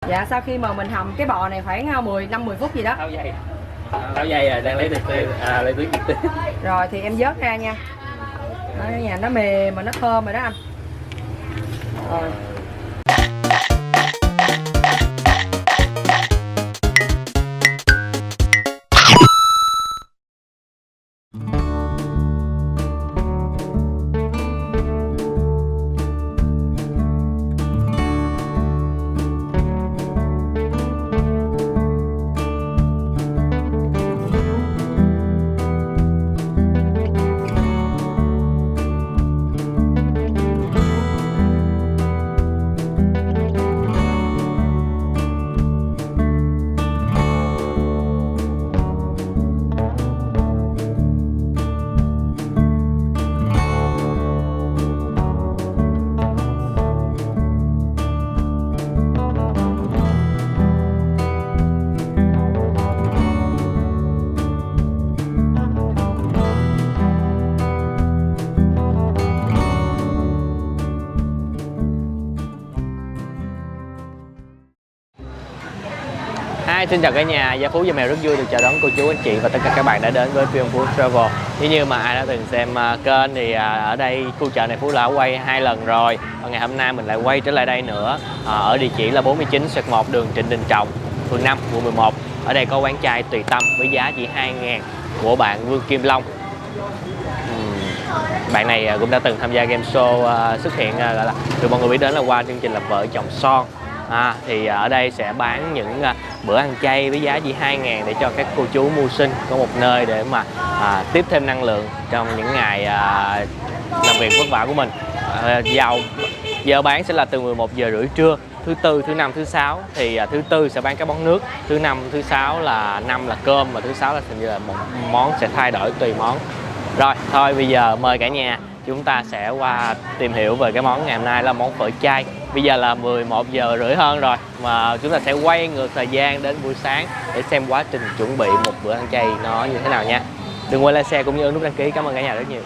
Dạ sau khi mà mình hầm cái bò này khoảng 5-10 phút gì đó. Tháo dây rồi đang lấy lấy tuyến trực tiếp. Rồi thì em vớt ra nha. Đó, nhà nó mềm mà nó thơm rồi đó anh. Rồi. Xin chào cả nhà, Gia Phú và Mèo rất vui được chào đón cô chú anh chị và tất cả các bạn đã đến với Phi Food Travel. Nếu như mà ai đã từng xem kênh thì ở đây khu chợ này Phú đã quay 2 lần rồi. Và ngày hôm nay mình lại quay trở lại đây nữa ở địa chỉ là 49/1 đường Trịnh Đình Trọng, phường 5, quận 11. Ở đây có quán chai Tùy Tâm với giá chỉ 2.000 của bạn Vương Kim Long. Bạn này cũng đã từng tham gia game show, xuất hiện gọi là được mọi người biết đến là qua chương trình là Vợ Chồng Son. Thì ở đây sẽ bán những bữa ăn chay với giá chỉ 2.000 để cho các cô chú mưu sinh có một nơi để mà tiếp thêm năng lượng trong những ngày làm việc vất vả của mình. Giờ bán sẽ là từ 11 giờ rưỡi trưa, thứ Tư, thứ Năm, thứ Sáu. Thì thứ Tư sẽ bán các món nước, thứ Năm, thứ Sáu là cơm, và thứ Sáu là hình như là một món sẽ thay đổi tùy món. Rồi, thôi bây giờ mời cả nhà chúng ta sẽ qua tìm hiểu về cái món ngày hôm nay là món phở chay. Bây giờ là 11 giờ rưỡi hơn rồi mà chúng ta sẽ quay ngược thời gian đến buổi sáng để xem quá trình chuẩn bị một bữa ăn chay nó như thế nào nha. Đừng quên like, share cũng như ấn nút đăng ký. Cảm ơn cả nhà rất nhiều.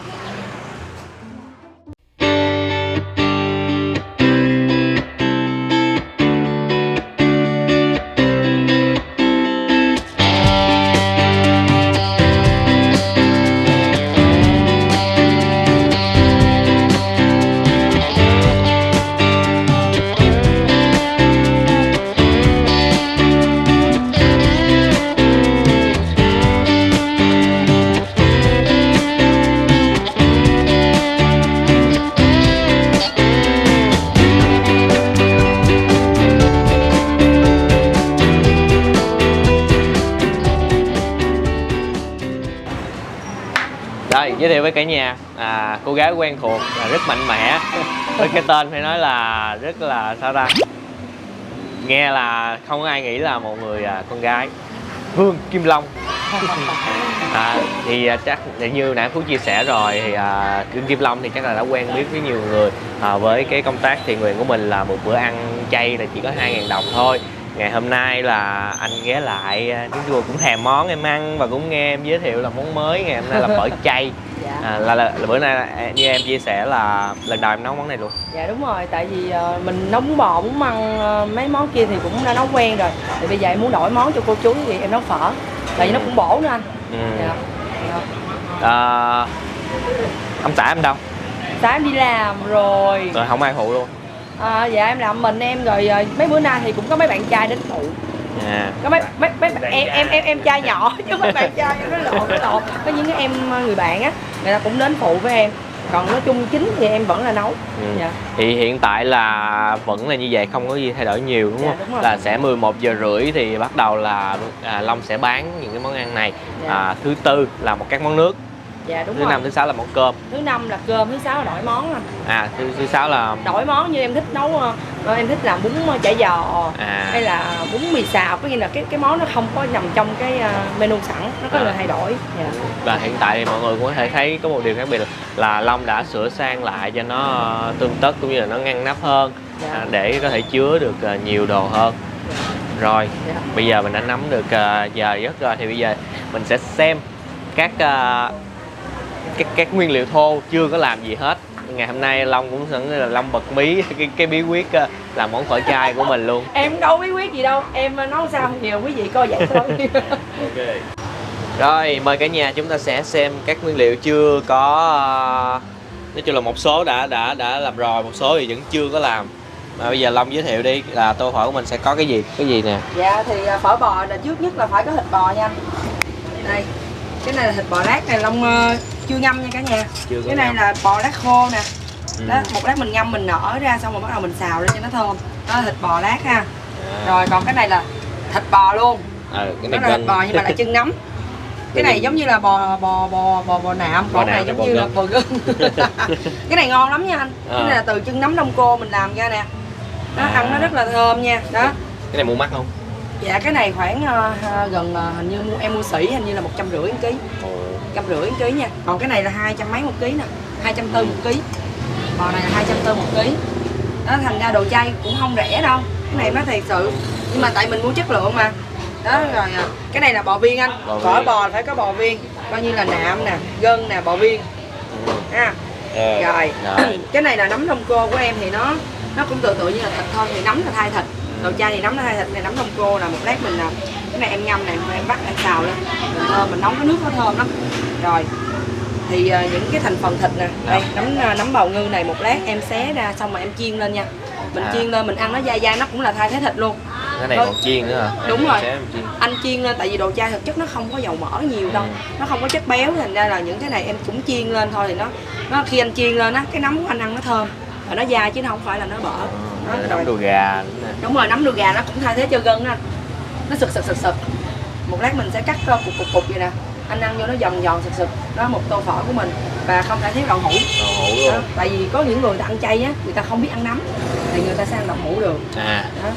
Rồi, giới thiệu với cả nhà, cô gái quen thuộc, rất mạnh mẽ, với cái tên phải nói là rất là sao ta, nghe là không có ai nghĩ là một người con gái. Vương Kim Long. Thì chắc như nãy Phú chia sẻ rồi thì Vương Kim Long thì chắc là đã quen biết với nhiều người với cái công tác thiện nguyện của mình là một bữa ăn chay là chỉ có 2.000 đồng thôi. Ngày hôm nay là anh ghé lại, nói chung cũng thèm món em ăn và cũng nghe em giới thiệu là món mới ngày hôm nay là phở chay. Là bữa nay như em chia sẻ là lần đầu em nấu món này luôn. Dạ đúng rồi, tại vì mình nấu bún bò, bún măng, mấy món kia thì cũng đã nấu quen rồi. Thì bây giờ em muốn đổi món cho cô chú thì em nấu phở. Tại vì nó cũng bổ nữa anh. Ông xã em đâu? Sáng em đi làm rồi. Rồi không ai phụ luôn. Dạ em làm mình em rồi, mấy bữa nay thì cũng có mấy bạn trai đến phụ. Có mấy em trai nhỏ chứ mấy bạn trai em nó lộn. Có những cái em người bạn á, người ta cũng đến phụ với em. Còn nói chung chính thì em vẫn là nấu. Thì hiện tại là vẫn là như vậy, không có gì thay đổi nhiều đúng không? Đúng là sẽ 11 giờ rưỡi thì bắt đầu là Long sẽ bán những cái món ăn này. Thứ Tư là các món nước. Dạ đúng thứ rồi. Năm, thứ Sáu là món cơm. Thứ Năm là cơm, thứ Sáu là đổi món anh. Thứ Sáu là đổi món, như em thích nấu, em thích làm bún chả giò hay là bún mì xào, có nghĩa là cái món nó không có nằm trong cái menu sẵn, nó có lời thay đổi. Và hiện tại thì mọi người cũng có thể thấy có một điều khác biệt là Long đã sửa sang lại cho nó tươm tất cũng như là nó ngăn nắp hơn, để có thể chứa được nhiều đồ hơn. Rồi bây giờ mình đã nắm được giờ giấc rồi thì bây giờ mình sẽ xem các nguyên liệu thô chưa có làm gì hết ngày hôm nay Long cũng sẵn là Long bật mí cái bí quyết làm món phở chai của mình luôn. Em đâu bí quyết gì đâu, em nói sao nhiều quý vị coi vậy thôi. Ok. Rồi mời cả nhà chúng ta sẽ xem các nguyên liệu chưa có, nói chung là một số đã làm rồi, một số thì vẫn chưa có làm. Mà bây giờ Long giới thiệu đi là tô phở của mình sẽ có cái gì nè. Dạ thì phở bò là trước nhất là phải có thịt bò nha. Đây, cái này là thịt bò lát này Long chưa ngâm nha cả nhà. Cái này là bò lát khô nè. Đó, một lát mình ngâm mình nở ra xong rồi bắt đầu mình xào lên cho nó thơm. Đó là thịt bò lát ha. Rồi còn cái này là thịt bò luôn. Cái này là thịt bò nhưng mà là chân nấm. Cái này giống như là bò nạm, còn này giống như là bò gân. Cái này ngon lắm nha anh. Cái này là từ chân nấm Đông Cô mình làm ra nè. Nó ăn nó rất là thơm nha. Đó. Cái này mua mắc không? Dạ cái này khoảng gần hình như em mua sỉ hình như là 150 kg. 150 kg nha. Còn cái này là 200 mấy một ký nè, 240 một ký. Bò này là 240 một ký. Đó thành ra đồ chay cũng không rẻ đâu. Cái này nói thiệt sự. Nhưng mà tại mình mua chất lượng mà. Đó rồi cái này là bò viên anh. Phở bò phải có bò viên. Coi như là nạm nè, gân nè, bò viên. Ha. Rồi. Cái này là nấm Đông Cô của em thì nó cũng tự như là thịt thôi, thì nấm là thay thịt. Đồ chay thì nấm là thay thịt, này nấm Đông Cô là một lát mình cái này em ngâm này, em bắt em xào lên. Mình nấu cái nước nó thơm lắm. Rồi. Thì những cái thành phần thịt nè, đây nấm bào ngư này một lát em xé ra xong rồi em chiên lên nha. Mình chiên lên mình ăn nó dai dai, nó cũng là thay thế thịt luôn. Cái này còn chiên nữa hả? Đúng rồi. Anh chiên lên tại vì đồ chay thực chất nó không có dầu mỡ nhiều đâu. Nó không có chất béo, thành ra là những cái này em cũng chiên lên thôi thì nó khi anh chiên lên á, cái nấm của anh ăn nó thơm. Và nó dai chứ nó không phải là nó bở. Nấm đùi gà. Đúng rồi, nấm đùi gà nó cũng thay thế cho gân á. Nó sực. Một lát mình sẽ cắt cục vậy nè. Anh ăn vô nó giòn sực. Đó một tô phở của mình. Và không thể thiếu đậu hũ. Đó, tại vì có những người ta ăn chay á, người ta không biết ăn nấm thì người ta sẽ ăn đậu hũ được. Đó.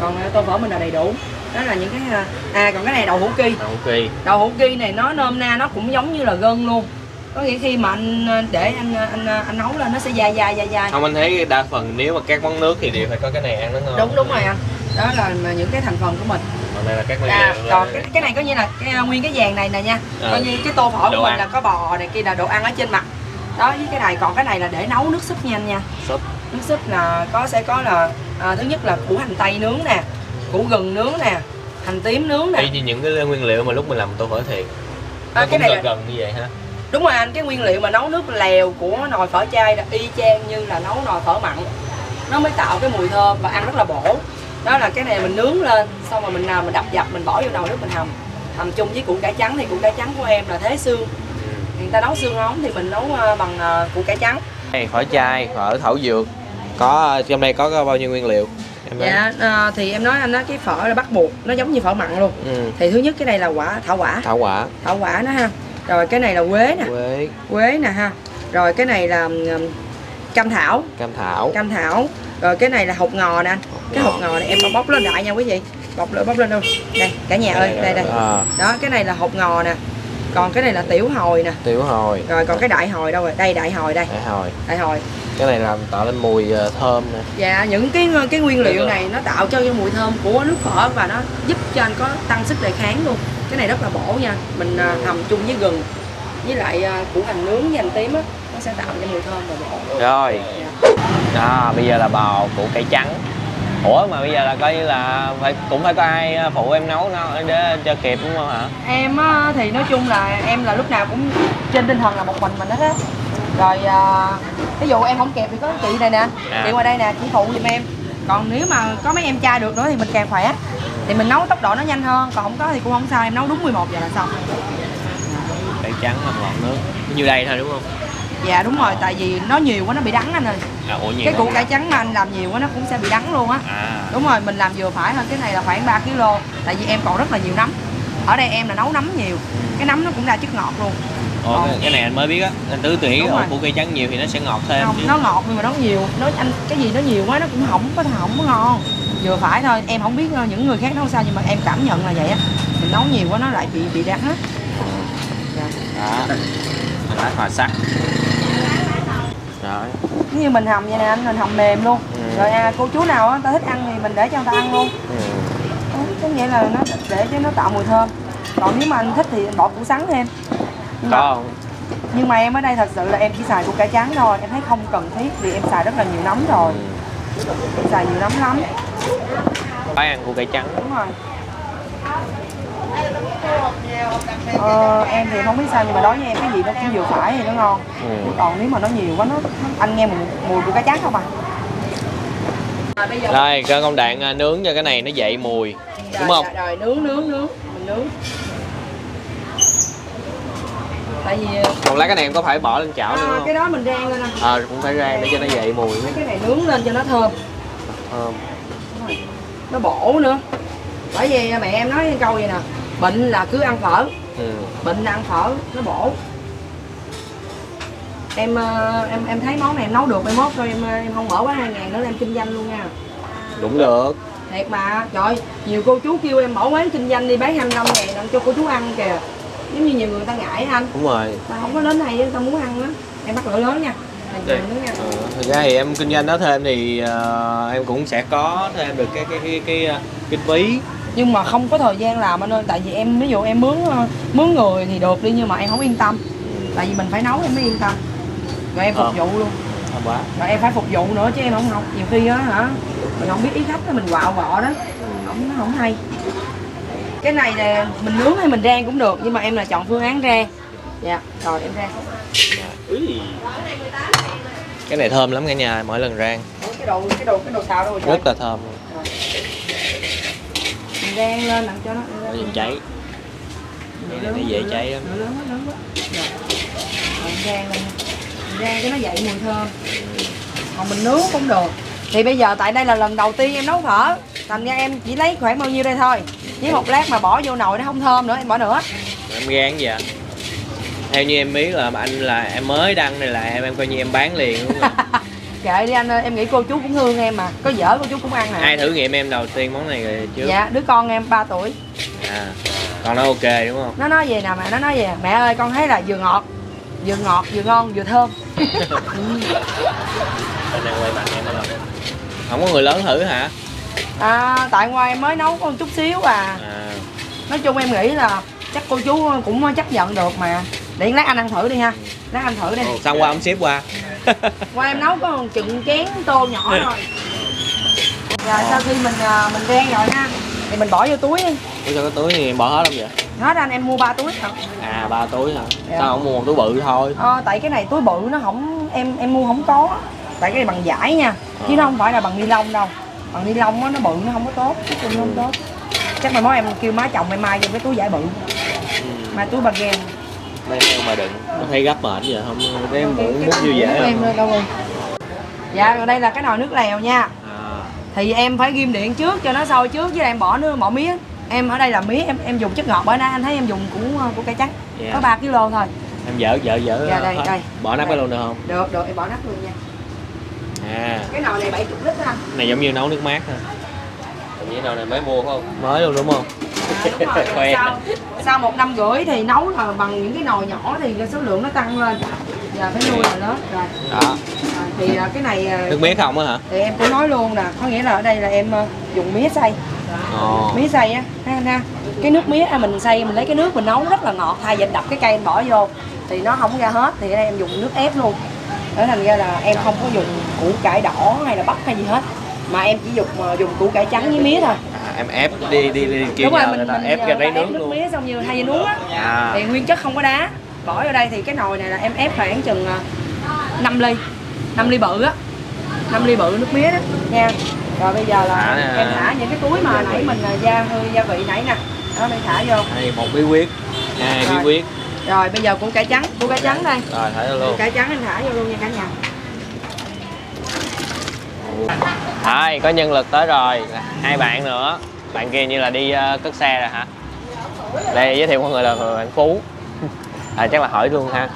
Còn tô phở mình là đầy đủ. Đó là những cái còn cái này đậu hũ ki. Đậu hũ ki này nó nôm na nó cũng giống như là gân luôn. Có nghĩa khi mà anh để anh nấu lên nó sẽ dai. Không, anh thấy đa phần nếu mà các món nước thì đều phải có cái này ăn nó ngon. Đúng rồi anh. Đó là những cái thành phần của mình. Còn đây là các nguyên liệu. Còn cái này coi như là nguyên cái vàng này nè nha. Coi như cái tô phở của mình là có bò này kia là đồ ăn ở trên mặt. Đó với cái này, còn cái này là để nấu nước súp nha anh nha. Nước súp là sẽ có là thứ nhất là củ hành tây nướng nè, củ gừng nướng nè, hành tím nướng nè. Y như những cái nguyên liệu mà lúc mình làm tô phở thiệt. Nó cũng gần như vậy ha. Đúng rồi anh, cái nguyên liệu mà nấu nước lèo của nồi phở chay là y chang như là nấu nồi phở mặn. Nó mới tạo cái mùi thơm và ăn rất là bổ. Đó là cái này mình nướng lên, xong rồi mình đập dập mình bỏ vô nồi nước mình hầm chung với củ cải trắng. Thì củ cải trắng của em là thế xương. Người ta nấu xương ống thì mình nấu bằng củ cải trắng. Phở chay, phở thảo dược. Có trong đây có bao nhiêu nguyên liệu? Dạ thì em nói anh đó, cái phở là bắt buộc nó giống như phở mặn luôn. Thì thứ nhất cái này là thảo quả nó ha. Rồi cái này là quế nè ha. Rồi cái này là cam thảo. Rồi cái này là hột ngò nè anh. Cái hột ngò này em bóc lên đại nha quý vị. Bóc lên đâu. Đây, cả nhà ơi, đây. Đó, cái này là hột ngò nè. Còn cái này là tiểu hồi nè. Rồi còn cái đại hồi đâu rồi? Đây, đại hồi đây. Đại hồi. Cái này làm tạo lên mùi thơm nè. Dạ, những cái nguyên liệu này nó tạo cho cái mùi thơm của nước phở và nó giúp cho anh có tăng sức đề kháng luôn. Cái này rất là bổ nha. Mình hầm chung với gừng với lại củ hành nướng với hành tím á, nó sẽ tạo cho mùi thơm và bổ. Rồi. Đó, bây giờ là bào củ cải trắng. Ủa mà bây giờ là coi như là cũng phải có ai phụ em nấu để cho kịp đúng không hả? Em thì nói chung là em là lúc nào cũng trên tinh thần là một mình hết á. Rồi ví dụ em không kịp thì có chị này nè, chị ngoài đây nè, chị phụ giùm em. Còn nếu mà có mấy em trai được nữa thì mình càng khỏe. Thì mình nấu tốc độ nó nhanh hơn, còn không có thì cũng không sao, em nấu đúng 11 giờ là xong. Cải trắng làm ngọt nước. Như đây thôi đúng không? Dạ đúng rồi, tại vì nó nhiều quá nó bị đắng anh ơi. Cái củ cải trắng mà anh làm nhiều quá nó cũng sẽ bị đắng luôn á. Đúng rồi, mình làm vừa phải thôi, cái này là khoảng 3 kg. Tại vì em còn rất là nhiều nấm. Ở đây em là nấu nấm nhiều. Cái nấm nó cũng ra chất ngọt luôn. Cái này anh mới biết á, anh cứ tưởng củ cải trắng nhiều thì nó sẽ ngọt thêm. Không, nó ngọt nhưng mà nó nhiều, cái gì nó nhiều quá nó cũng không có ngon. Vừa phải thôi, em không biết những người khác nấu sao nhưng mà em cảm nhận là vậy á. Mình nấu nhiều quá nó lại bị đắng á. Đó. Lá hòa sắc. Rồi. Như mình hầm vậy nè anh, mình hầm mềm luôn. Rồi cô chú nào á ta thích ăn thì mình để cho người ta ăn luôn. Cái nghĩa là nó để cho nó tạo mùi thơm. Còn nếu mà anh thích thì anh bỏ củ sắn thêm. Có không? Nhưng mà em ở đây thật sự là em chỉ xài củ cải trắng thôi, em thấy không cần thiết vì em xài rất là nhiều nấm rồi. Em xài nhiều nấm lắm. Phải ăn củ cải trắng. Đúng rồi. Em thì không biết sao nhưng mà đối với em cái gì nó cũng vừa phải thì nó ngon. Còn nếu mà nó nhiều quá nó anh nghe mùi củ cải trắng không à. Rồi cơ công đoạn nướng cho cái này nó dậy mùi đúng không? Rồi nướng mình nướng. Tại vì Còn lá cái này em có phải bỏ lên chảo nữa không? Cái đó mình rang lên nè. Cũng phải rang để cho nó dậy mùi. Mấy cái này nướng lên cho nó thơm. Nó bổ nữa. Bởi vì mẹ em nói cái câu vậy nè, bệnh là cứ ăn phở. Bệnh là ăn phở, nó bổ. Em thấy món này em nấu được 21 thôi em không mở quá 2.000 nữa em kinh doanh luôn nha. Đúng được. Thiệt mà, trời ơi, nhiều cô chú kêu em mở quán kinh doanh đi bán 25.000 cho cô chú ăn kìa. Giống như nhiều người ta ngại anh. Đúng rồi. Ta không có đến đây người ta muốn ăn á. Em bắt lửa lớn nha. Thực ra thì em kinh doanh đó thêm thì em cũng sẽ có thêm được cái kinh phí. Nhưng mà không có thời gian làm anh ơi, tại vì em ví dụ em mướn người thì được đi nhưng mà em không yên tâm. Tại vì mình phải nấu em mới yên tâm. Rồi em phục vụ luôn. Quá. Rồi em phải phục vụ nữa chứ em không học. Nhiều khi á hả, mình không biết ý khách đó mình quạo vọ đó. Nó không hay. Cái này là mình nướng hay mình rang cũng được nhưng mà em là chọn phương án rang. Dạ, rồi em rang. Cái này thơm lắm cả nhà, mỗi lần rang. Cái đồ xào đâu rồi. Rất là thơm. Mình rang lên làm cho nó cháy. Nó dễ cháy lắm. Lớn quá. Rồi rang lên. Rang cho nó dậy mùi thơm. Còn mình nướng cũng được. Thì bây giờ tại đây là lần đầu tiên em nấu phở, thành ra em chỉ lấy khoảng bao nhiêu đây thôi. Với một lát mà bỏ vô nồi nó không thơm nữa em bỏ nữa. Em gán gì ạ? Theo như em biết là anh là em mới đăng này là em coi như em bán liền đúng không? Kệ đi anh ơi, em nghĩ cô chú cũng thương em mà, có dở cô chú cũng ăn nè. Ai thử nghiệm em đầu tiên món này rồi chứ? Dạ, đứa con em 3 tuổi. Con nó ok đúng không? Nó nói về nè mẹ, nó nói về mẹ ơi con thấy là vừa ngọt, vừa ngon, vừa thơm. Anh đang quay mặt em rồi. Không có người lớn thử hả? Tại ngoài em mới nấu có một chút xíu Nói chung em nghĩ là chắc cô chú cũng chấp nhận được mà. Để lát anh ăn thử đi ha. Lát anh thử đi. Xong qua ông xếp qua. Qua em nấu có một chừng chén tô nhỏ rồi. Rồi sau khi mình rang rồi ha thì mình bỏ vô túi đi. Ủa sao cái túi thì em bỏ hết không vậy? Hết anh, em mua 3 túi hả? 3 túi hả? Dạ. Sao không mua một túi bự thôi? Tại cái này túi bự nó không em mua không có. Tại cái này bằng vải nha. Chứ nó không phải là bằng ni lông đâu. Bằng ni lông nó bự nó không có tốt, cái chung nó không tốt. Chắc mai mốt em kêu má chồng em mai cho cái túi vải bự. Mai túi bằng gem. Đây mà đừng, nó thấy gấp mệt vậy không? Em muốn múc vui vẻ em đâu rồi. Dạ, rồi đây là cái nồi nước lèo nha. Thì em phải ghim điện trước cho nó sôi trước, với em bỏ mía. Em ở đây là mía em dùng chất ngọt bởi nãy anh thấy em dùng của cải trắng. Có 3 kg thôi. Em dở. Dạ đây. Bỏ nắp cái luôn được không? Được, em bỏ nắp luôn nha. Cái nồi này 70 lít anh. Này giống như nấu nước mát thôi. Cái nồi này mới mua không? Mới luôn đúng không? Đúng rồi. Sau 1 năm rưỡi thì nấu là bằng những cái nồi nhỏ thì cái số lượng nó tăng lên. Giờ phải nuôi rồi đó. Rồi. Đó. Thì cái này nước mía không á hả? Thì em cũng nói luôn nè, có nghĩa là ở đây là em dùng mía xay. Mía xay á, ha. Cái nước mía mình xay mình lấy cái nước mình nấu rất là ngọt, thay vì đập cái cây em bỏ vô thì nó không ra hết, thì ở đây em dùng nước ép luôn. Để thành ra là em không có dùng củ cải đỏ hay là bắp hay gì hết, mà em chỉ dùng củ cải trắng với mía thôi. Em ép đi kêu đúng rồi, mình ép ra lấy nước luôn. Mía xong như thay như nuốt á. Thì nguyên chất không có đá. Bỏ vô đây thì cái nồi này là em ép khoảng chừng 5 ly bự á. 5 ly bự nước mía đó nha. Rồi bây giờ là em thả những cái túi mà nãy mình gia vị nãy nè. Đó đây thả vô. Đây một bí quyết. 2 bí quyết. Rồi bây giờ củ cải trắng đây. Rồi thả vô luôn. Củ cải trắng em thả vô luôn nha cả nhà. Rồi, có nhân lực tới rồi, 2 bạn nữa. Bạn kia như là đi cất xe rồi hả? Đây giới thiệu mọi người là bạn Phú. Chắc là hỏi luôn ha.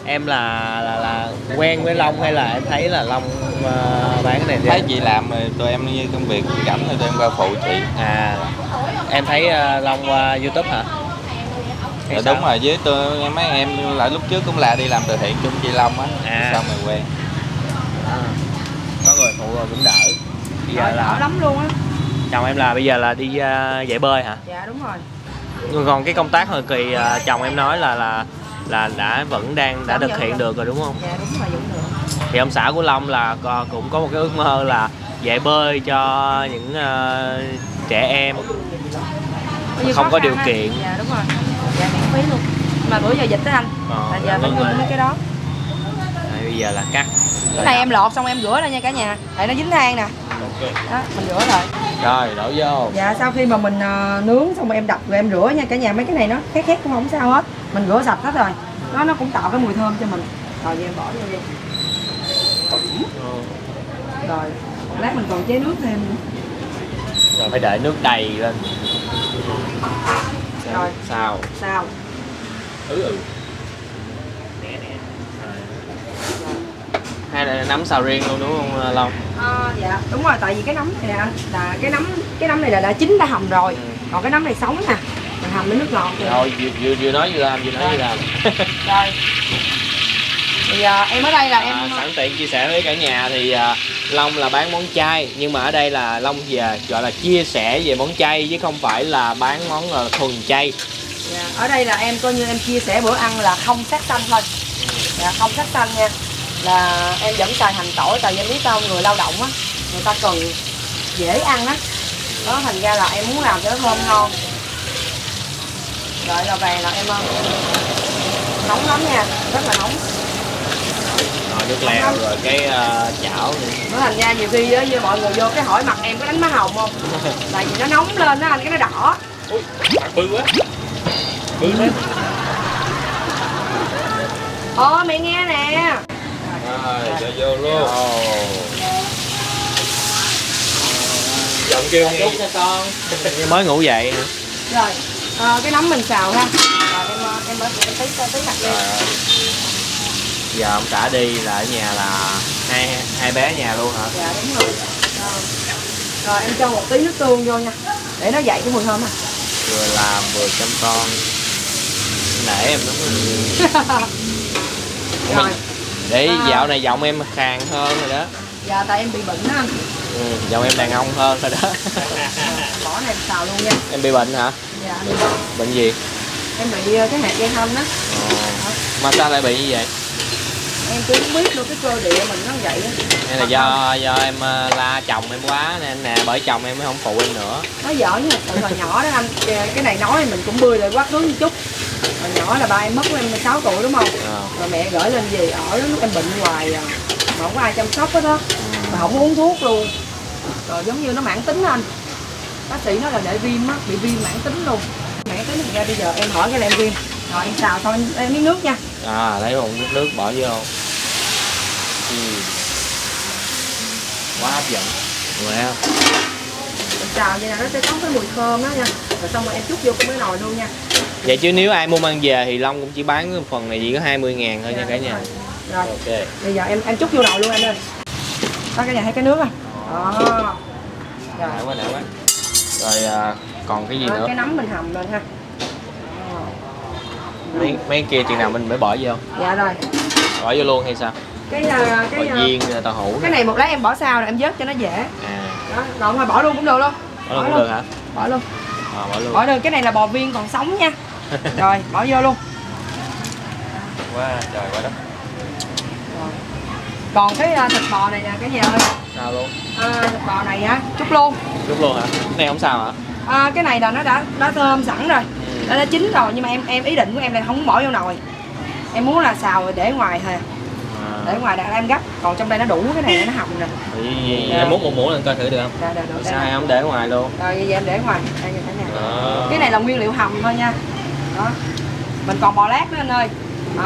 Em là quen với Long hay là em thấy là Long bán cái này? Thấy chị làm rồi tụi em như công việc rảnh rồi tụi em qua phụ chị. Em thấy Long qua YouTube hả? Dạ, đúng rồi, với tôi mấy em lại lúc trước cũng là đi làm từ thiện chung chị Long á. Xong rồi quen. Có người phụ rồi cũng đỡ. Bây giờ là đỡ lắm luôn á. Chồng em là bây giờ là đi dạy bơi hả? Dạ đúng rồi. Còn cái công tác hồi kỳ chồng em nói là là vẫn đã thực hiện được rồi đúng không? Dạ đúng rồi, vẫn được. Thì ông xã của Long là cũng có một cái ước mơ là dạy bơi cho những trẻ em không có điều kiện. Dạ đúng rồi, dạ miễn phí luôn. Mà bữa giờ dịch đó anh, là giờ phải ngưng mấy cái đó. Đây, bây giờ là cắt. Cái này em lọt xong em rửa ra nha cả nhà, tại nó dính than nè. Ok. Đó, mình rửa rồi. Rồi đổ vô. Dạ sau khi mà mình nướng xong rồi em đập rồi em rửa nha cả nhà, mấy cái này nó khét cũng không sao hết. Mình rửa sạch hết rồi. Nó cũng tạo cái mùi thơm cho mình. Rồi giờ em bỏ vô luôn. Rồi, lát mình còn chế nước thêm nữa. Rồi phải để nước đầy lên. Rồi. Sao? Sao? Hay là nấm xào riêng luôn đúng không Long? Dạ đúng rồi, tại vì cái nấm này anh là cái nấm này là đã chín đã hầm rồi. Còn cái nấm này sống nè, mình hầm với nước ngọt vậy. Rồi vừa nói vừa làm, Rồi. Thì em ở đây là em sẵn tiện chia sẻ với cả nhà thì Long là bán món chay, nhưng mà ở đây là Long về gọi là chia sẻ về món chay chứ không phải là bán món thuần chay. dạ, ở đây là em coi như em chia sẻ bữa ăn là không sát sanh thôi. Dạ, không sát sanh nha. Là em vẫn xài hành tỏi, tại vì em biết sao người lao động á, người ta cần dễ ăn á. Đó thành ra là em muốn làm cho nó thơm ngon. Rồi là về là em nóng lắm nha, rất là nóng. Rồi nước lèo rồi cái chảo nữa. Nó thành ra nhiều khi với mọi người vô cái hỏi mặt em có đánh má hồng không? Tại vì nó nóng lên đó anh, cái nó đỏ. Ui, mặt bự quá. Bự thế. Mẹ nghe nè. Rồi, cho vô luôn. Giọng kêu nghe cho con. Mới ngủ dậy. Rồi, cái nấm mình xào ha. Rồi em tí mặt lên. Giờ ông xã đi là ở nhà là hai bé nhà luôn hả? Dạ đúng rồi. Rồi em cho một tí nước tương vô nha, để nó dậy cái mùi thơm à. Vừa làm vừa chăm con. Nể em đúng không? Rồi. Để dạo này giọng em khàn hơn rồi đó. Dạ tại em bị bệnh đó anh. Giọng em đàn ông hơn rồi đó. Bỏ này em xào luôn nha. Em bị bệnh hả? Dạ em bị bệnh. Bệnh gì? Em bị cái hạt dây thâm đó. Mà sao lại bị như vậy? Em cũng không biết luôn, cái cơ địa mình nó vậy đó. Hay là do em la chồng em quá nên nè, bởi chồng em mới không phụ em nữa. Nó giỡn nhưng mà tự hồi nhỏ đó anh, cái này nói thì mình cũng bươi lại quá khứ một chút. Hồi nhỏ là ba em mất của em 6 tuổi đúng không? Rồi mẹ gửi lên về ở đó, lúc em bệnh hoài à. Mà không có ai chăm sóc hết đó. Mà không uống thuốc luôn. Rồi giống như nó mãn tính anh. Bác sĩ nói là để viêm á, bị viêm mãn tính luôn. Mãn tính thành ra bây giờ em hỏi cái là em viêm. Rồi em xào xong em miếng nước nha. Lấy một nước bỏ vô. Quá hấp dẫn. Wow. Em xào vậy là nó sẽ có cái mùi thơm đó nha. Rồi xong rồi em chút vô cái nồi luôn nha. Vậy chứ nếu ai mua mang về thì Long cũng chỉ bán phần này chỉ có 20.000 thôi nha cả nhà. Rồi. Ok. Bây giờ em chút vô nồi luôn em ơi. Đó cả nhà thấy cái nước không? Đó. Rồi. Nè quá. Rồi còn cái gì nữa? Cái nấm mình hầm lên ha. Mấy kia chừng nào mình mới bỏ vô? Dạ rồi. Bỏ vô luôn hay sao? Cái viên tàu hũ. Cái này một lát em bỏ sao rồi em vớt cho nó dễ. Đó, rồi ngoài bỏ luôn cũng được luôn. Bỏ luôn cũng được hả? Bỏ luôn. Bỏ luôn. Bỏ được, cái này là bò viên còn sống nha. Rồi, bỏ vô luôn. Quá trời quá đất. Rồi. Còn cái thịt bò này nè cả nhà ơi. Sao luôn? Thịt bò này á, chút luôn. Chút luôn hả? Cái này không sao hả? Cái này là nó đã thơm sẵn rồi. Nó đã chín rồi, nhưng mà em ý định của em là không bỏ vô nồi. Em muốn là xào rồi để ngoài thôi. Để ngoài đã em gấp, còn trong đây nó đủ, cái này nó hầm rồi. Em múc một muỗng lên coi thử được không? Được. Sao em không để ngoài luôn? Rồi vậy em để ngoài. Đây cả nhà. Cái này là nguyên liệu hầm thôi nha. Đó. Mình còn bò lát nữa anh ơi.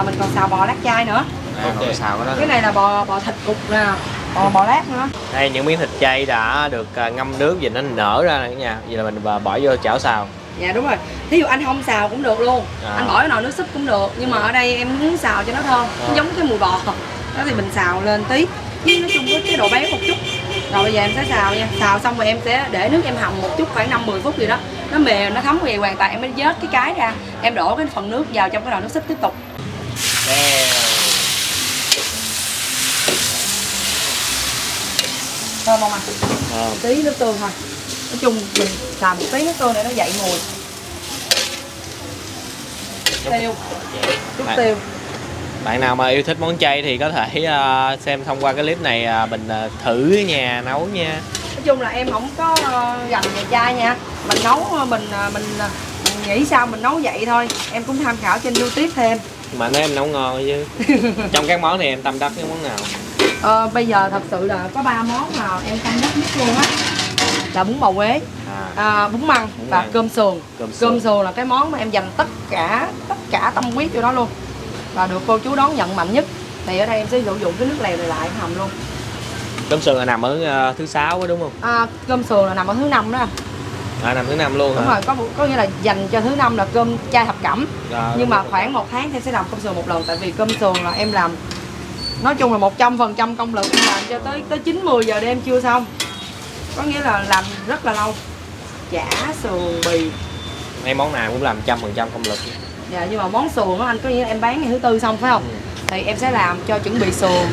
Mình còn xào bò lát chai nữa. Còn xào cái đó. Cái này là bò thịt cục nè. Còn bò lát nữa. Đây những miếng thịt chay đã được ngâm nước và nó nở ra nè nha. Vậy là mình bỏ vô chảo xào. Dạ đúng rồi. Thí dụ anh không xào cũng được luôn. Anh bỏ cái nồi nước súp cũng được. Nhưng mà ở đây em muốn xào cho nó thơm. Nó giống cái mùi bò. Đó thì mình xào lên tí. Với nói chung có cái độ béo một chút. Rồi bây giờ em sẽ xào nha. Xào xong rồi em sẽ để nước em hầm một chút, khoảng 5-10 phút gì đó. Nó mềm, nó thấm về hoàn toàn, em mới vớt cái ra. Em đổ cái phần nước vào trong cái nồi nước súp tiếp tục. Thơm không anh? Tí nước tương thôi. Nói chung mình xào một tí nước tương để nó dậy mùi. tiêu, chút tiêu. Bạn nào mà yêu thích món chay thì có thể xem thông qua cái clip này, mình thử nhà nấu nha. Nói chung là em không có gành nhà chay nha. Mình nấu mình nghĩ sao mình nấu vậy thôi. Em cũng tham khảo trên YouTube thêm. Mà nói em nấu ngon chứ. Trong các món thì em tâm đắc cái món nào? Bây giờ thật sự là có 3 món mà em tâm đắc nhất luôn á. Là bún bò Huế, bún măng và cơm sườn. Cơm sườn là cái món mà em dành tất cả tâm huyết cho nó luôn. Và được cô chú đón nhận mạnh nhất. Thì ở đây em sẽ sử dụng cái nước lèo này lại hầm luôn. Cơm sườn là nằm ở thứ 6 đó, đúng không? Cơm sườn là nằm ở thứ 5 đó. Nằm thứ 5 luôn. Đúng hả? rồi, có nghĩa là dành cho thứ 5 là cơm chay thập cẩm. Nhưng mà khoảng 1 tháng em sẽ làm cơm sườn một lần. Tại vì cơm sườn là em làm, nói chung là 100% công lực em làm cho tới 9-10 giờ đêm chưa xong. Có nghĩa là làm rất là lâu. Chả, sườn, bì. Mấy món nào cũng làm 100% công lực. Dạ, nhưng mà món sườn đó anh, có nghĩa là em bán ngày thứ Tư xong phải không? Thì em sẽ làm cho chuẩn bị sườn,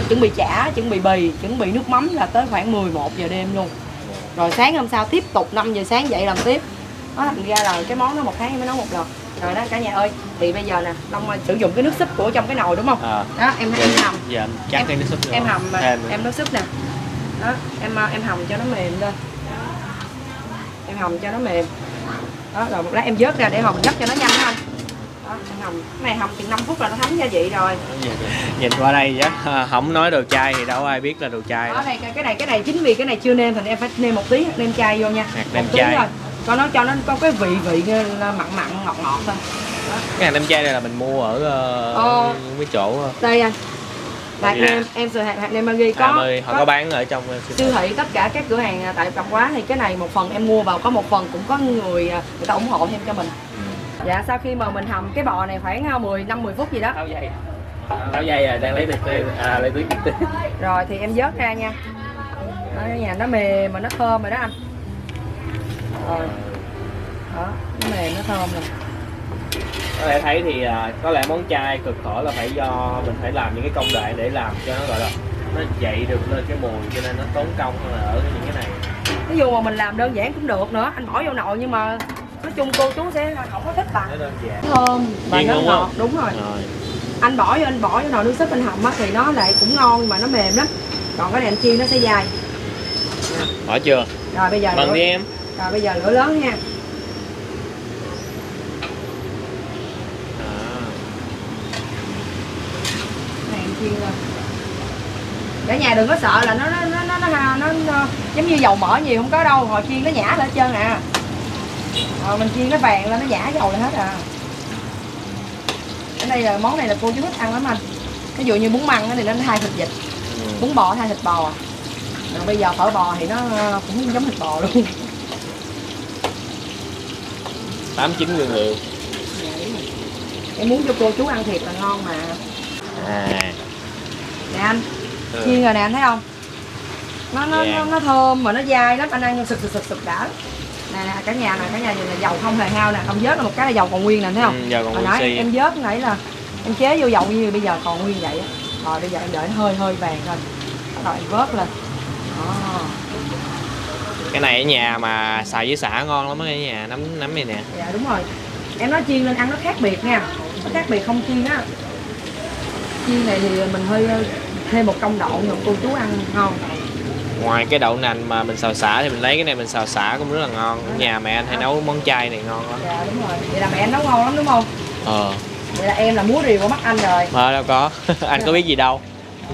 chuẩn bị chả, chuẩn bị bì, chuẩn bị nước mắm là tới khoảng 11 giờ đêm luôn. Rồi sáng hôm sau tiếp tục 5 giờ sáng dậy làm tiếp. Đó, thành ra là cái món đó 1 tháng em mới nấu một lần. Rồi đó cả nhà ơi, thì bây giờ nè, Long sử dụng cái nước súp của trong cái nồi đúng không? Đó, em hầm. Dạ, chắc cái nước súp nữa. Em hầm em nước súp nè. Đó, em hầm cho nó mềm lên. Em hầm cho nó mềm. Đó, rồi một lát em vớt ra để hầm gấp cho nó nhanh đó anh. Đó, em hầm. Cái này hầm chừng 5 phút là nó thấm gia vị rồi. Nhìn qua đây chứ không nói đồ chay thì đâu ai biết là đồ chay. Đó, cái này chính vì cái này chưa nêm thành em phải nêm một tí, nêm chay vô nha. Nêm chay thôi. Cho nó có cái vị mặn ngọt thôi. Đó. Cái hàng nêm chay này là mình mua ở mấy chỗ. Đây anh. Hạt nêm, em sườn hạt nêm Maggi họ có bán ở trong siêu thị, tất cả các cửa hàng tại tạp hóa. Thì cái này một phần em mua vào, có một phần cũng có người ta ủng hộ thêm cho mình. Dạ, sau khi mà mình hầm cái bò này khoảng 5-10 phút gì đó. Tháo dây rồi, đang lấy túi tiền. Rồi thì em vớt ra nha. Đó, nhà nó mềm mà nó thơm rồi đó anh. Rồi. Đó, nó mềm, nó thơm rồi. Có thể thấy thì có lẽ món chay cực khổ là phải do mình phải làm những cái công đoạn để làm cho nó gọi là nó dậy được lên cái mùi, cho nên nó tốn công hơn là ở những cái này. Ví dụ mà mình làm đơn giản cũng được nữa, anh bỏ vô nồi, nhưng mà nói chung cô chú sẽ không có thích bằng. Nó đơn giản. Thơm và nó ngọt, đúng rồi. Anh bỏ vô nồi nước súp anh hầm á thì nó lại cũng ngon mà nó mềm lắm. Còn cái này anh chiên nó sẽ dai. Bỏ chưa? Rồi bây giờ đi em. Rồi bây giờ lửa lớn nha. Này anh chiên lên. Cả nhà đừng có sợ là nó giống như dầu mỡ nhiều, không có đâu, hồi chiên nó nhả lên hết trơn à. Rồi mình chiên nó vàng lên, nó nhả dầu lên hết à. Ở đây là món này là cô chú thích ăn lắm anh. Ví dụ như bún măng thì nó thay thịt vịt, bún bò thay thịt bò. Rồi bây giờ phở bò thì nó cũng giống thịt bò luôn. 8-9 nguyên liệu. Em muốn cho cô chú ăn thiệt là ngon mà. Nè anh, chiên rồi nè, anh thấy không? Nó thơm mà nó dai lắm, anh ăn sực đã. Nè cả nhà nhìn là dầu không hề hao nè, không vớt là một cái là dầu còn nguyên nè, thấy không? Dầu còn hồi nãy em vớt nãy là em chế vô dầu như bây giờ còn nguyên vậy á. Rồi bây giờ em đợi nó hơi vàng thôi, rồi em vớt lên. Cái này ở nhà mà xài với sả ngon lắm á, ở nhà nấm này nè. Dạ đúng rồi, em nói chiên lên ăn nó khác biệt nha, nó khác biệt không chiên á. Chiên này thì mình hơi thêm một công đoạn rồi cô chú ăn ngon. Ngoài cái đậu nành mà mình xào xả thì mình lấy cái này mình xào xả cũng rất là ngon. Nhà mẹ anh hay nấu món chay này ngon lắm. Dạ đúng rồi, vậy là mẹ anh nấu ngon lắm đúng không? Vậy là em là múa rìu qua mắt anh rồi. Đâu có. Anh có biết gì đâu,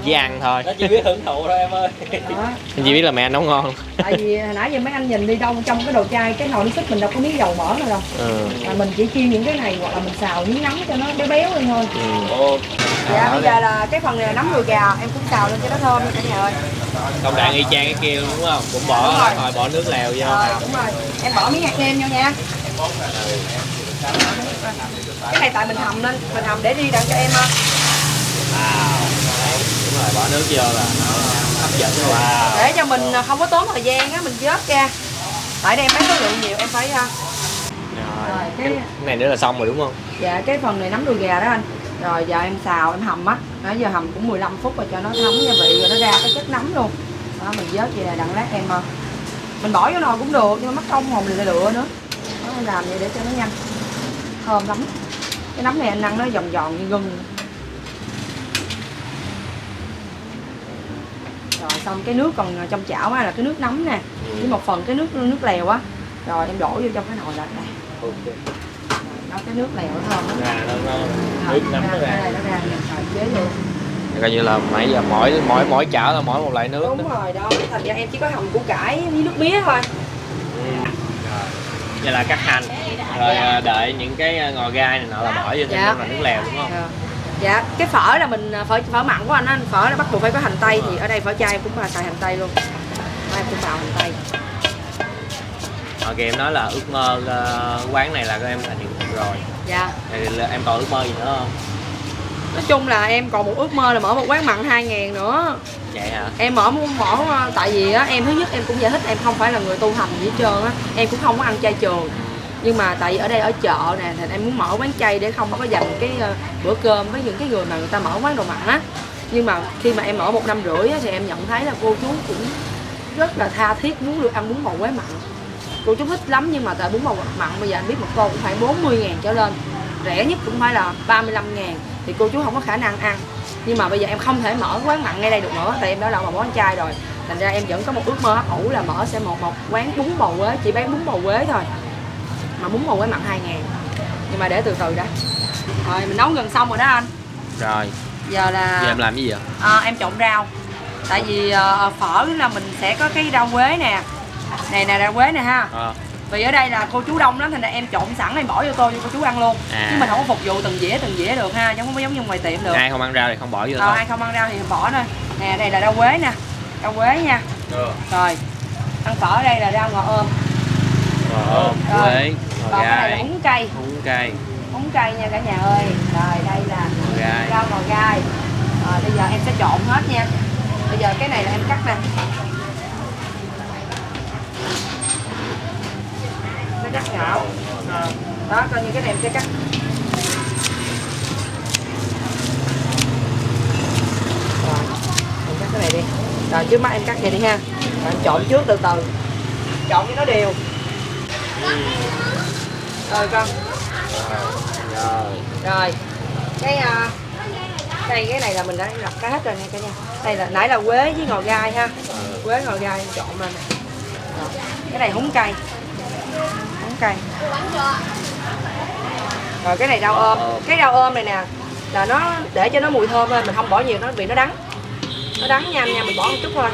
chỉ ăn thôi. Nó chỉ biết hưởng thụ thôi em ơi. Anh chỉ biết là mẹ anh nấu ngon. Tại vì hồi nãy giờ mấy anh nhìn đi đâu trong cái đồ chay, cái nồi nước súp mình đâu có miếng dầu mỡ nào đâu. Mà mình chỉ chiên những cái này hoặc là mình xào miếng nấm cho nó béo béo lên thôi. Dạ bây giờ là cái phần này là nấm đùi gà, em cũng xào lên cho nó thơm nha cả nhà ơi. Công đoạn y chang cái kia luôn đúng không? Cũng bỏ rồi bỏ nước lèo vô. Đúng rồi. Em bỏ miếng hạt nêm vô nha. Cái này tại mình hầm nên mình hầm để đi đặng cho em. Đúng rồi, bỏ nước vô là nó hấp dẫn. Để cho mình không có tốn thời gian á, mình vớt ra. Tại đây em bán số lượng nhiều em phải rồi cái này nữa là xong rồi đúng không? Dạ, cái phần này nấm đùi gà đó anh. Rồi giờ em xào, em hầm á. Nãy giờ hầm cũng 15 phút rồi cho nó thấm gia vị rồi nó ra cái chất nấm luôn. Đó mình vớt vậy là đặng lát em mình bỏ vô nồi cũng được nhưng mà mất công hồn lựa nữa. Đó em làm vậy để cho nó nhanh. Thơm lắm. Cái nấm này anh ăn nó giòn giòn như gân. Rồi xong cái nước còn trong chảo á là cái nước nấm nè, với một phần cái nước lèo á. Rồi em đổ vô trong cái nồi này. Ok. Đó cái nước lèo nó thơm Ra nó nước nấm nó ra. Đây nó ra rồi chế luôn. Coi như là nãy giờ mỗi chảo là mỗi một loại nước. Đúng rồi đó, thành ra em chỉ có hầm củ cải với nước mía thôi. Rồi. Vậy là cắt hành. Rồi đợi những cái ngò gai này nọ là bỏ vô thêm là nước lèo đúng không? Dạ, cái phở là mình phở mặn của anh phở là bắt buộc phải có hành tây thì ở đây phở chay cũng là xài hành tây luôn. Em cũng bào hành tây. Ok, em nói là ước mơ quán này là của em thành hiện thực rồi. Dạ. Thì em còn ước mơ gì nữa không? Nói chung là em còn một ước mơ là mở một quán mặn 2.000 nữa. Vậy hả? Em mở tại vì á em thứ nhất em cũng giải thích em không phải là người tu hành gì hết trơn á, em cũng không có ăn chay trường. Nhưng mà tại vì ở đây ở chợ nè thì em muốn mở quán chay để không có dành cái bữa cơm với những cái người mà người ta mở quán đồ mặn á. Nhưng mà khi mà em mở 1 năm rưỡi á, thì em nhận thấy là cô chú cũng rất là tha thiết muốn được ăn bún bò quán mặn. Cô chú thích lắm nhưng mà tại bún bò mặn bây giờ anh biết một tô cũng phải 40.000 trở lên, rẻ nhất cũng phải là 35.000 thì cô chú không có khả năng ăn. Nhưng mà bây giờ em không thể mở quán mặn ngay đây được nữa tại em đã là một món chay rồi, thành ra em vẫn có một ước mơ ấp ủ là mở sẽ một quán bún bò Quế, chỉ bán bún bò Quế thôi mà bún bò Quế mặn 2.000, nhưng mà để từ từ đã. Rồi mình nấu gần xong rồi đó anh. Rồi Giờ là giờ em làm cái gì ạ? Em trộn rau. Tại vì phở là mình sẽ có cái rau quế nè, này nè rau quế nè ha. Vì ở đây là cô chú đông lắm thành ra em trộn sẵn em bỏ vô tô cho cô chú ăn luôn. Chứ mình không có phục vụ từng dĩa được ha, không có giống như ngoài tiệm được. Ai không ăn rau thì không bỏ vô thôi. Ai không ăn rau thì bỏ thôi. Nè đây là rau quế nè, rau quế nha. Rồi ăn phở ở đây là rau ngò ôm. Quế, còn cái này là húng cây. Húng cây nha cả nhà ơi. Rồi đây là rau ngò gai. Rồi bây giờ em sẽ trộn hết nha. Bây giờ cái này là em cắt nè. Nó cắt nhỏ. Đó coi như cái này em sẽ cắt. Rồi em cắt cái này đi. Rồi trước mắt em cắt vậy đi ha. Rồi em trộn trước từ từ. Trộn cho nó đều. Rồi con. Rồi cái này là mình đã lọc cá hết rồi nha cả nhà. Đây là nãy là quế với ngò gai ha. Quế ngò gai trộn lên nè. Cái này húng cây. Rồi cái này rau ôm. Cái rau ôm này nè là nó để cho nó mùi thơm lên, mình không bỏ nhiều nó vì nó đắng. Nó đắng nha anh nha, mình bỏ một chút thôi.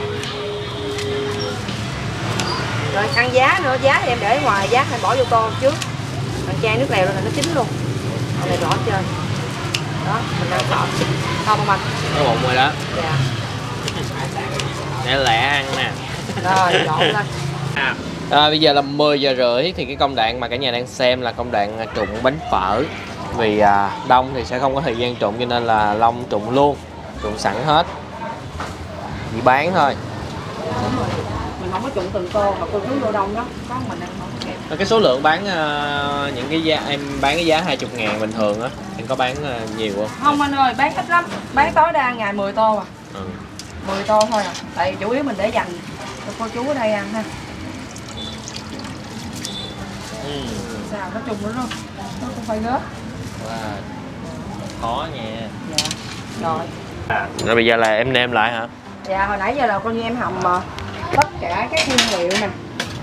Rồi ăn giá nữa, giá thì em để ngoài, giá thì bỏ vô tô trước. Mình chan nước lèo lên là nó chín luôn. Cái này rõ chưa? Đó, mình đang sọt. Thơm không anh? Nó bụng rồi đó. Dạ. Để lẹ ăn nè. Rồi, trộn lên. Bây giờ là 10 giờ rưỡi thì cái công đoạn mà cả nhà đang xem là công đoạn trụng bánh phở. Vì đông thì sẽ không có thời gian trụng cho nên là Long trụng luôn, trụng sẵn hết, chỉ bán thôi. Đúng rồi. Mình không có trụng từng tô mà cô chú vô đông đó, có mình ăn không kẹp. Cái số lượng bán những cái giá em bán cái giá 20.000 bình thường á, em có bán nhiều không? Không anh ơi, bán ít lắm, bán tối đa ngày 10 tô à. 10 tô thôi à, tại chủ yếu mình để dành cho cô chú ở đây ăn ha. Sao nó chung nữa luôn, nó cũng phải gớt. Khó nha. Dạ. Rồi. Rồi bây giờ là em nêm lại hả? Dạ hồi nãy giờ là coi như em hầm tất cả các nguyên liệu nè,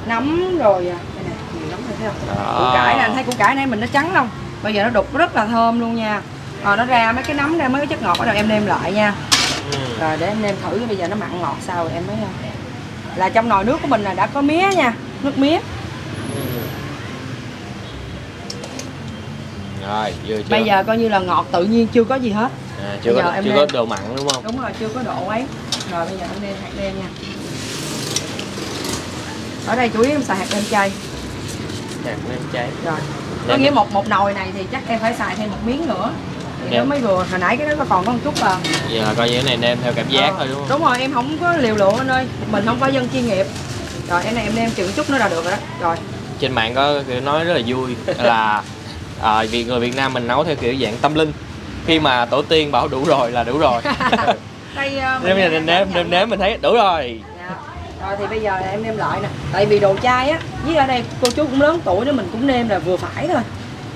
nấm rồi đây nè, nhiều nấm này thấy không? Củ cải nè, anh thấy củ cải này mình nó trắng không? Bây giờ nó đục rất là thơm luôn nha. Rồi nó ra mấy cái nấm ra mấy cái chất ngọt bắt đầu em nêm lại nha. Rồi để em nêm thử bây giờ nó mặn ngọt sao rồi em mới là trong nồi nước của mình là đã có mía nha, nước mía. Rồi, vừa chưa? Bây giờ coi như là ngọt tự nhiên, chưa có gì hết. Chưa có đồ mặn đúng không? Đúng rồi, chưa có độ ấy. Rồi bây giờ em nêm hạt nêm nha. Ở đây chủ yếu em xài hạt nêm chay. Hạt nêm chay. Rồi. Có nghĩa một nồi này thì chắc em phải xài thêm một miếng nữa. Thì nó mới vừa. Hồi nãy cái đó còn có một chút à. Giờ là coi như cái này nêm theo cảm giác thôi đúng không? Đúng rồi, em không có liều lượng anh ơi. Mình không phải dân chuyên nghiệp. Rồi em này em nêm chừng chút nữa là được rồi đó. Rồi. Trên mạng có kiểu nói rất là vui là vì người Việt Nam mình nấu theo kiểu dạng tâm linh, khi mà tổ tiên bảo đủ rồi là đủ rồi. Đây nêm mình thấy đủ rồi. Dạ. Rồi thì bây giờ em nêm lại nè, tại vì đồ chay á, với ở đây cô chú cũng lớn tuổi nữa mình cũng nêm là vừa phải thôi.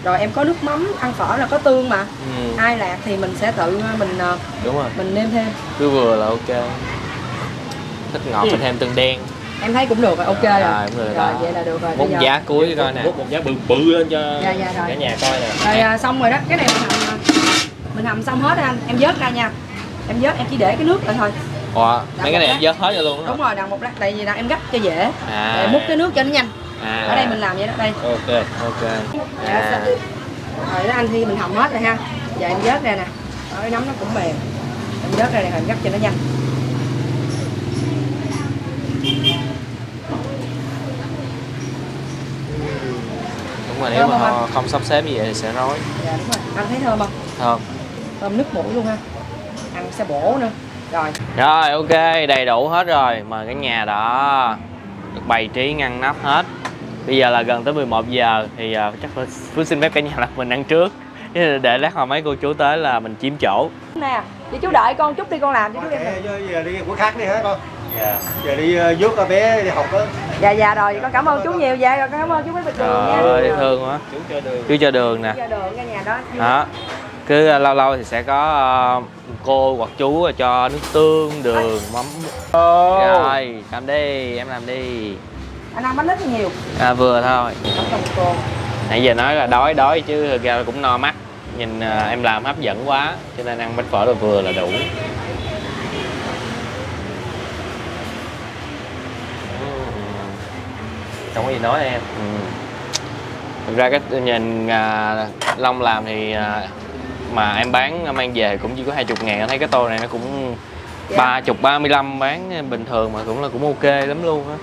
Rồi em có nước mắm, ăn phở là có tương mà. Ừ. Ai lạc thì mình sẽ tự mình Đúng rồi, mình nêm thêm. cứ vừa là ok. Thích ngọt thì thêm tương đen. Em thấy cũng được rồi, ok rồi. Đúng rồi, Rồi vậy là được rồi. Múc giá cuối coi nè. Múc một giá bự bự lên cho Dạ rồi. cả nhà coi nè. Rồi xong rồi đó, cái này mình hầm xong hết anh, em vớt ra nha. Em vớt em chỉ để cái nước lại thôi. Ủa, mấy cái này em vớt hết ra luôn đó. Đúng rồi, đằng một lát tại vì em gấp cho dễ. À. Để múc cái nước cho nó nhanh. À. Ở đây mình làm vậy đó, đây. Ok. Dạ, rồi đó anh, khi mình hầm hết rồi ha. Giờ em vớt ra nè. Đó, cái nấm nó cũng mềm. Em vớt ra này rồi em gấp cho nó nhanh. Đúng rồi, nếu mà họ không sắp xếp như vậy thì sẽ rối. Dạ đúng rồi, anh thấy thơm không? Thơm. Thơm nước mũi luôn ha. Ăn sẽ bổ nữa. Rồi. Rồi ok, đầy đủ hết rồi. Mời cả nhà đó. Được bày trí ngăn nắp hết. Bây giờ là gần tới 11 giờ thì chắc là Phước xin phép cả nhà là mình ăn trước. Để lát hồi mấy cô chú tới là mình chiếm chỗ. Nè, chị chú đợi con chút đi, con làm cho chú em. Giờ đi của khác đi hả con? Dạ. Giờ đi giúp con bé đi học á. Dạ rồi, con cảm ơn chú nhiều. Dạ rồi, con cảm ơn chú với bịch đường nha. Trời ơi, thương quá. Chú cho đường nè. Chú cho đường cả nhà đó. Đó. Cứ lâu lâu thì sẽ có cô hoặc chú cho nước tương, đường, mắm. Rồi, làm đi, em làm đi. Anh ăn bánh ít nhiều. Vừa thôi. Trong cô. Nãy giờ nói là đói chứ thực ra cũng no mắt. Nhìn em làm hấp dẫn quá cho nên ăn bánh phở là vừa là đủ. Không có gì nói em. Thực ra cái nhìn Long làm thì mà em bán mang về thì cũng chỉ có 20.000. Em thấy cái tô này nó cũng 30-35 bán bình thường mà cũng ok lắm luôn á.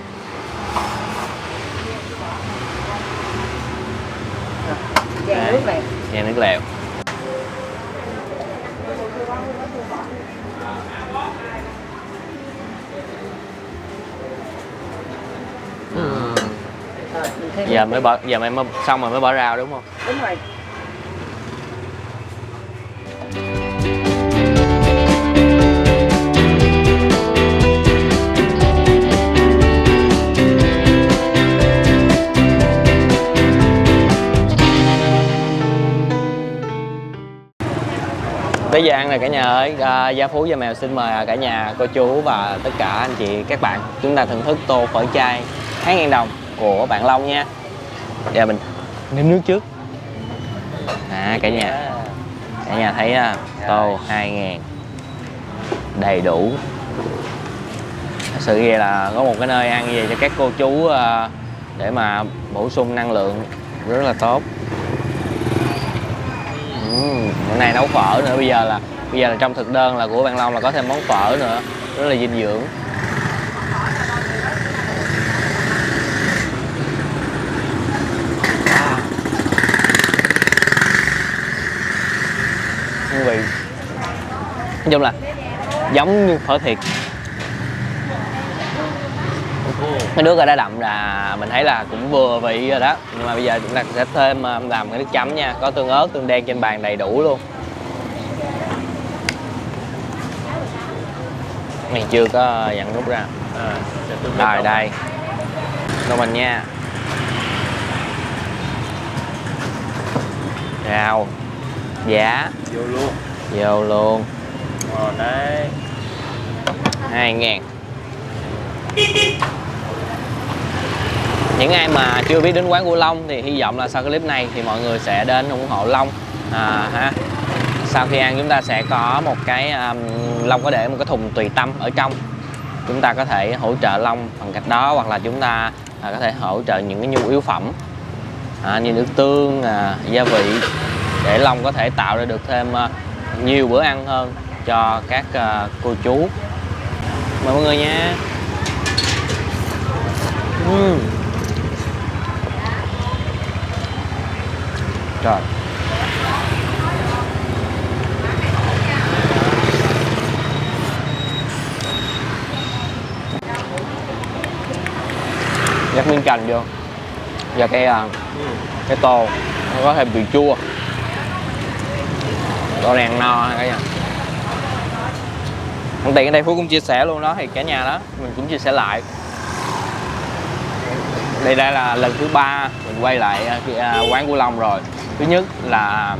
Chan nước này. Chan nước lèo. Giờ mới xong rồi mới bỏ rau đúng không? Đúng rồi. Tới giờ ăn rồi cả nhà ơi. Gia Phú Gia Mèo xin mời cả nhà, cô chú và tất cả anh chị các bạn chúng ta thưởng thức tô phở chay 2.000 đồng của bạn Long nha. Giờ mình nếm nước trước. Cả nhà thấy tô 2.000 đầy đủ. Thật sự vậy là có một cái nơi ăn gì cho các cô chú để mà bổ sung năng lượng rất là tốt. Bữa nay nấu phở nữa, bây giờ là trong thực đơn là của bạn Long là có thêm món phở nữa, rất là dinh dưỡng. Hương vị nói chung là giống như phở thiệt. Cái nước ở đã đậm là mình thấy là cũng vừa vị rồi đó, nhưng mà bây giờ chúng ta sẽ thêm làm cái nước chấm nha, có tương ớt, tương đen trên bàn đầy đủ luôn. Mình chưa có dặn nút ra. Rồi đây cho mình nha. Rau giá vô luôn. Đấy 2.000. Những ai mà chưa biết đến quán của Long thì hy vọng là sau clip này thì mọi người sẽ đến ủng hộ Long ha. Sau khi ăn chúng ta sẽ có một cái Long có để một cái thùng tùy tâm ở trong, chúng ta có thể hỗ trợ Long bằng cách đó, hoặc là chúng ta có thể hỗ trợ những cái nhu yếu phẩm như nước tương, gia vị, để Long có thể tạo ra được thêm nhiều bữa ăn hơn cho các cô chú. Mời mọi người nha. Trời, dắt miếng canh vô và cái tô nó có thêm vị chua, tô này ăn no ha cả nhà. Không tiện ở đây Phú cũng chia sẻ luôn đó, thì cả nhà đó mình cũng chia sẻ lại. Đây là lần thứ 3 mình quay lại quán của Long rồi, Thứ nhất là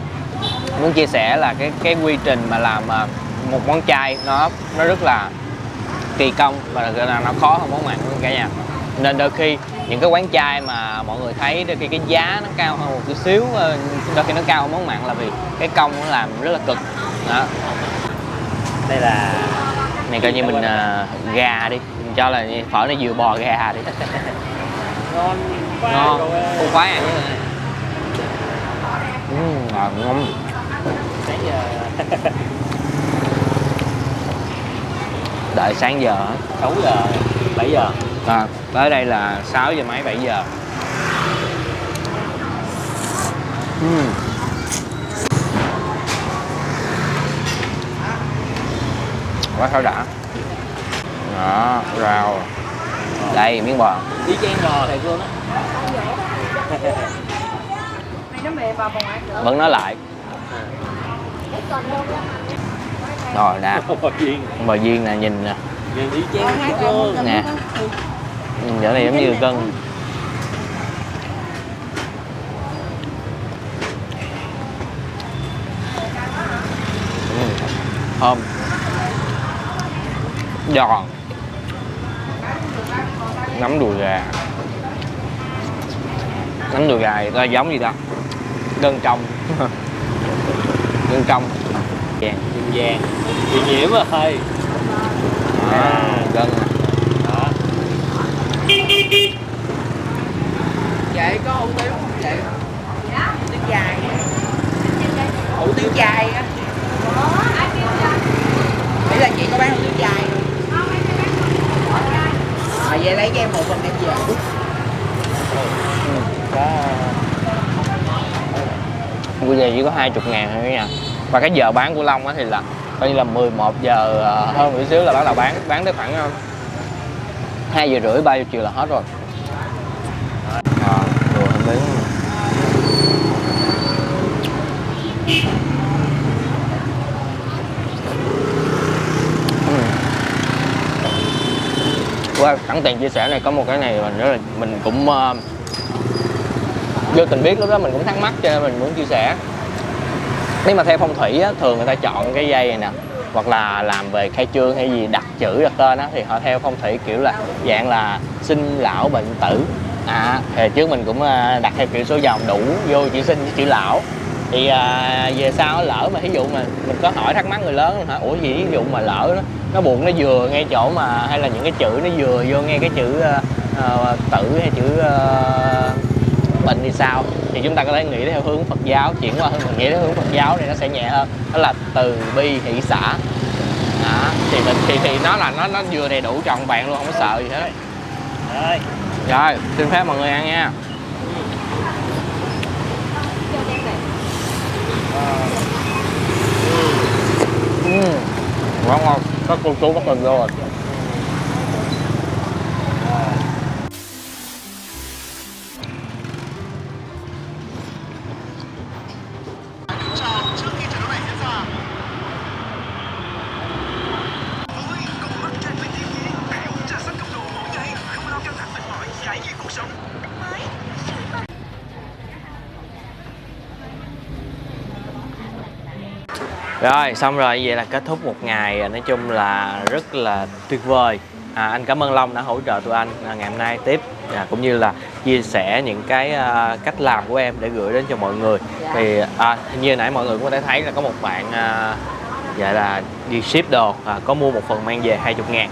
muốn chia sẻ là cái quy trình mà làm một món chay nó rất là kỳ công và nó khó hơn món mặn luôn cả nhà. Nên đôi khi những cái quán chay mà mọi người thấy đôi khi cái giá nó cao hơn một chút xíu, đôi khi nó cao hơn món mặn là vì cái công nó làm rất là cực đó. Đây là Này coi như mình gà đi, mình cho là phở này vừa bò gà đi. ngon quá Ngon, rồi. không khoái ăn với này. Ngon. Sáng giờ Đợi sáng giờ 6 giờ 7 giờ. tới đây là 6 giờ mấy 7 giờ. Quá sao đã. Đó, rau. Đây miếng bò. Đi chen bò thiệt luôn á. Này nó mềm vào còn ăn nữa. Vẫn nói lại. Rồi nè, Bò chiên. bò viên nè, nhìn nè. Nhìn đi chen thiệt luôn. Nè. Giờ này giống như cân. Thơm. Giòn. Nấm đùi gà. Nấm đùi gà ta giống gì ta? Đơn trong. Đơn trong. Vàng. Vàng. Bị nhiễm rồi. Gân. Đó. Vậy có hủ tiếu không chị? Hủ tiếu dài. Hủ tiếu dài á. Nghĩ là chị có bán hủ tiếu dài không? Vậy lấy cho em một phần em về. Bây giờ chỉ có 20.000 thôi nha. Và cái giờ bán của Long á thì là coi như là 11 giờ hơn một xíu là bắt đầu bán tới khoảng 2 giờ rưỡi 3 giờ chiều là hết rồi. Vừa hơn miếng. Qua sẵn tiện chia sẻ này có một cái này mình cũng vô tình biết lúc đó mình cũng thắc mắc cho nên mình muốn chia sẻ. Nếu mà theo phong thủy á, thường người ta chọn cái dây này nè, hoặc là làm về khai trương hay gì đặt chữ đặt tên á, thì họ theo phong thủy kiểu là dạng là sinh lão bệnh tử. Thì trước mình cũng đặt theo kiểu số dòng đủ vô chữ sinh với chữ lão. Thì về sau lỡ mà ví dụ mà mình có hỏi thắc mắc người lớn hả, ủa gì ví dụ mà lỡ nó buồn nó vừa ngay chỗ mà hay là những cái chữ nó vừa vô ngay cái chữ tử hay chữ bệnh thì sao, thì chúng ta có thể nghĩ theo hướng Phật giáo, chuyển qua mình nghĩ theo hướng Phật giáo thì nó sẽ nhẹ hơn, đó là từ bi hỷ xả. Thì nó là nó vừa đầy đủ trọn vẹn luôn, không có sợ gì hết. Rồi xin phép mọi người ăn nha. Quá ngon, có cô chú bắt mình vô rồi. Rồi xong rồi, vậy là kết thúc một ngày nói chung là rất là tuyệt vời. Anh cảm ơn Long đã hỗ trợ tụi anh ngày hôm nay tiếp, cũng như là chia sẻ những cái cách làm của em để gửi đến cho mọi người. Thì như nãy mọi người cũng có thể thấy là có một bạn vậy là đi ship đồ, có mua một phần mang về 20.000.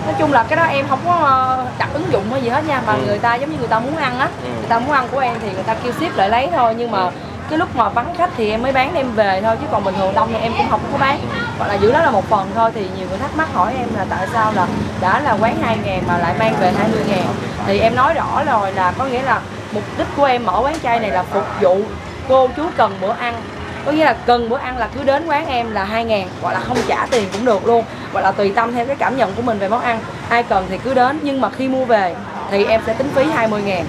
Nói chung là cái đó em không có đặt ứng dụng hay gì hết nha, mà người ta giống như người ta muốn ăn á, người ta muốn ăn của em thì người ta kêu ship lại lấy thôi, nhưng mà cái lúc mà vắng khách thì em mới bán đem về thôi, chứ còn bình thường đông thì em cũng không có bán, hoặc là giữ đó là một phần thôi. Thì nhiều người thắc mắc hỏi em là tại sao là đã là quán 2.000 mà lại mang về 20.000, thì em nói rõ rồi là có nghĩa là mục đích của em mở quán chay này là phục vụ cô chú cần bữa ăn. Có nghĩa là cần bữa ăn là cứ đến quán em là 2.000, hoặc là không trả tiền cũng được luôn, hoặc là tùy tâm theo cái cảm nhận của mình về món ăn. Ai cần thì cứ đến, nhưng mà khi mua về thì em sẽ tính phí 20.000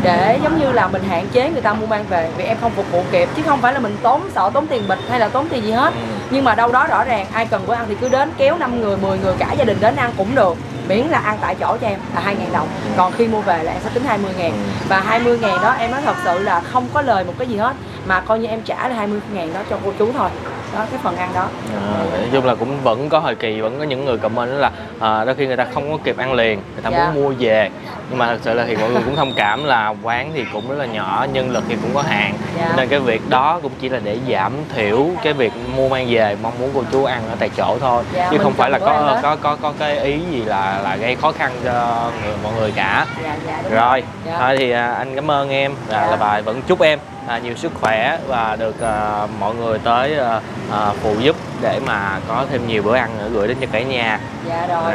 để giống như là mình hạn chế người ta mua mang về, vì em không phục vụ kịp, chứ không phải là mình sợ tốn tiền bịch hay là tốn tiền gì hết. Nhưng mà đâu đó rõ ràng ai cần bữa ăn thì cứ đến, kéo 5 người 10 người cả gia đình đến ăn cũng được, miễn là ăn tại chỗ cho em là 2.000 đồng, còn khi mua về là em sẽ tính 20.000, và 20.000 đó em nói thật sự là không có lời một cái gì hết, mà coi như em trả là 20.000 đó cho cô chú thôi, đó cái phần ăn đó. Nói chung là cũng vẫn có thời kỳ, vẫn có những người comment đó là đôi khi người ta không có kịp ăn liền, người ta muốn mua về, nhưng mà thật sự là thì mọi người cũng thông cảm là quán thì cũng rất là nhỏ, nhân lực thì cũng có hạn, nên cái việc đó cũng chỉ là để giảm thiểu cái việc mua mang về, mong muốn cô chú ăn ở tại chỗ thôi, chứ không phải là có cái ý gì là gây khó khăn cho mọi người cả. Rồi thôi thì anh cảm ơn em, là bài vẫn chúc em nhiều sức khỏe và được mọi người tới phụ giúp để mà có thêm nhiều bữa ăn nữa gửi đến cho cả nhà. Dạ rồi.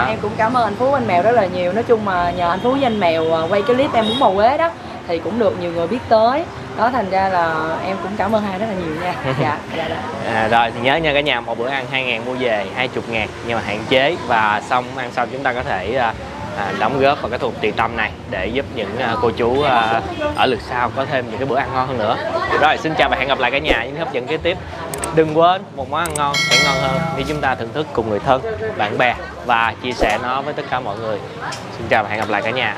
Em cũng cảm ơn anh Phú anh Mèo rất là nhiều. Nói chung mà nhờ anh Phú với anh Mèo quay cái clip em bún bò Huế đó thì cũng được nhiều người biết tới. Đó thành ra là em cũng cảm ơn hai rất là nhiều nha. Dạ. Rồi thì nhớ nha cả nhà, một bữa ăn 2.000 mua về 20.000 nhưng mà hạn chế, và xong ăn xong chúng ta có thể đóng góp vào cái thuộc tiền tâm này để giúp những cô chú ở lượt sau có thêm những cái bữa ăn ngon hơn nữa. Rồi xin chào và hẹn gặp lại cả nhà những hấp dẫn kế tiếp. Đừng quên một món ăn ngon sẽ ngon hơn khi chúng ta thưởng thức cùng người thân, bạn bè và chia sẻ nó với tất cả mọi người. Xin chào và hẹn gặp lại cả nhà.